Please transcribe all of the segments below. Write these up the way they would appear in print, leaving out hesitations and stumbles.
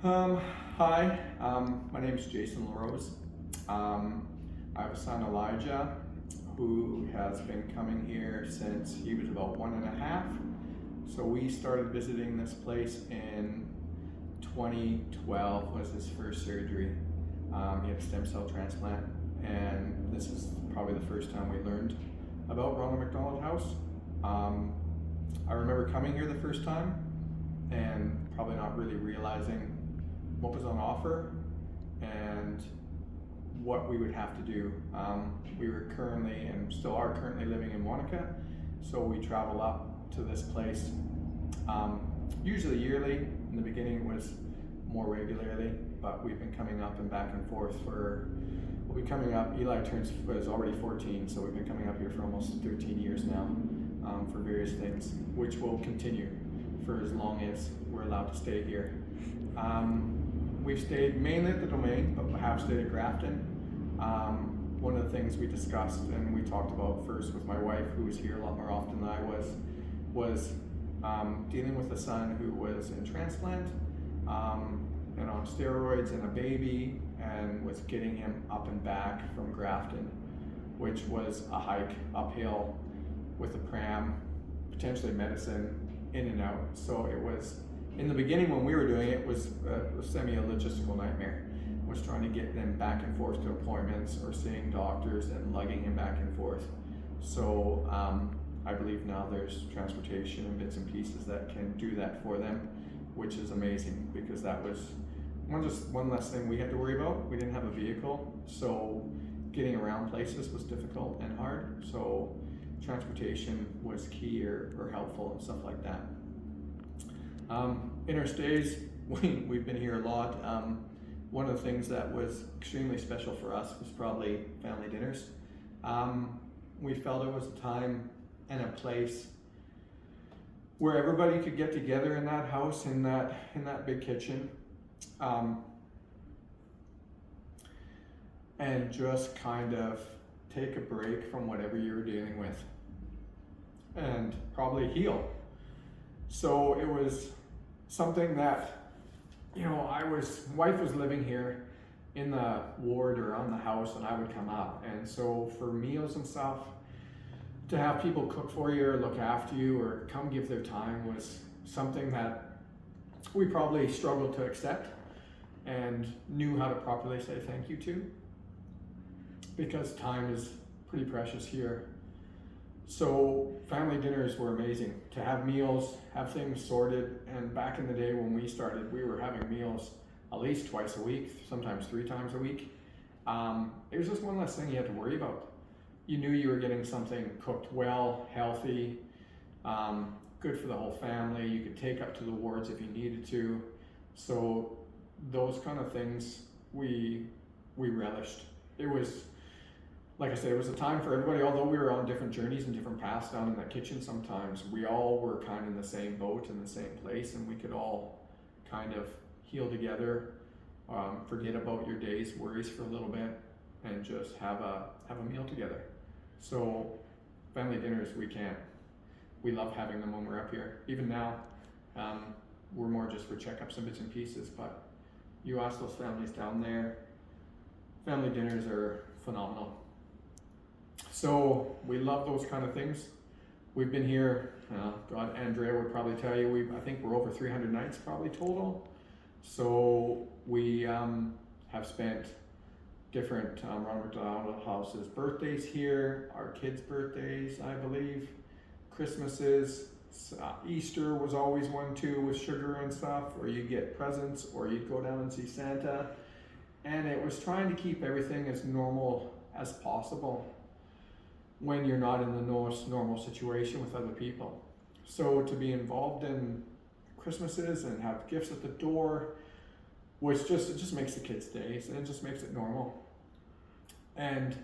Hi, my name is Jason LaRose. I have a son, Elijah, who has been coming here since he was about 1.5. So we started visiting this place in 2012 was his first surgery. He had a stem cell transplant, and this is probably the first time we learned about Ronald McDonald House. I remember coming here the first time and probably not really realizing what was on offer and what we would have to do. We were currently and still are currently living in Wanaka, so we travel up to this place usually yearly. In the beginning it was more regularly, but we've been coming up and back and forth we'll be coming up. Eli is already 14, so we've been coming up here for almost 13 years now for various things, which will continue for as long as we're allowed to stay here. We've stayed mainly at the Domain, but we have stayed at Grafton. One of the things we discussed and we talked about first with my wife, who was here a lot more often than I was dealing with a son who was in transplant and on steroids and a baby, and was getting him up and back from Grafton, which was a hike uphill with a pram, potentially medicine, in and out. So it was, in the beginning when we were doing it, was a semi-logistical nightmare. Was trying to get them back and forth to appointments or seeing doctors and lugging him back and forth. So I believe now there's transportation and bits and pieces that can do that for them, which is amazing, because that was one less thing we had to worry about. We didn't have a vehicle, so getting around places was difficult and hard. So transportation was key or helpful and stuff like that. In our stays, we've been here a lot. One of the things that was extremely special for us was probably family dinners. We felt it was a time and a place where everybody could get together in that house, in that big kitchen, and just kind of take a break from whatever you were dealing with and probably heal. So it was something that, wife was living here in the ward or on the house, and I would come up. And so for meals and stuff, to have people cook for you or look after you or come give their time was something that we probably struggled to accept and knew how to properly say thank you to, because time is pretty precious here. So family dinners were amazing. To have meals, have things sorted, and back in the day when we started, we were having meals at least twice a week, sometimes 3 times a week. It was just one less thing you had to worry about. You knew you were getting something cooked well, healthy, good for the whole family. You could take up to the wards if you needed to. So those kind of things we relished. It was, like I said, it was a time for everybody. Although we were on different journeys and different paths down in that kitchen sometimes, we all were kind of in the same boat, in the same place, and we could all kind of heal together, forget about your day's worries for a little bit, and just have a meal together. So family dinners, we love having them when we're up here. Even now, we're more just for checkups and bits and pieces, but you ask those families down there, family dinners are phenomenal. So we love those kind of things. We've been here, Andrea would probably tell you, I think we're over 300 nights probably total. So we have spent different Ronald McDonald House's birthdays here, our kids' birthdays, I believe, Christmases, Easter was always one too, with sugar and stuff, or you get presents, or you'd go down and see Santa. And it was trying to keep everything as normal as possible when you're not in the most normal situation with other people. So to be involved in Christmases and have gifts at the door, it just makes the kids' days, and it just makes it normal. And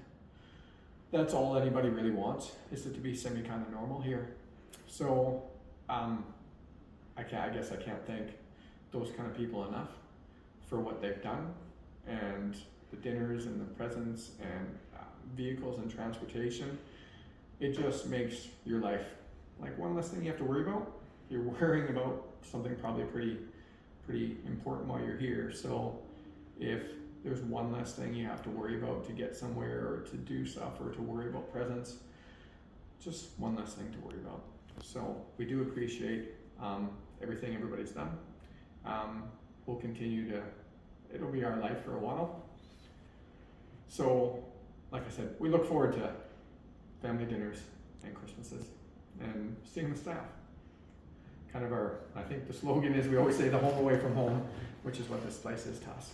that's all anybody really wants, is it to be semi kind of normal here. So I guess I can't thank those kind of people enough for what they've done, and the dinners and the presents and vehicles and transportation. It just makes your life like one less thing you have to worry about. You're worrying about something probably pretty important while you're here. So if there's one less thing you have to worry about to get somewhere or to do stuff or to worry about presents, just one less thing to worry about. So we do appreciate everything everybody's done. We'll continue to, it'll be our life for a while. So, like I said, we look forward to family dinners and Christmases and seeing the staff. Kind of our, I think the slogan is, we always say the home away from home, which is what this place is to us.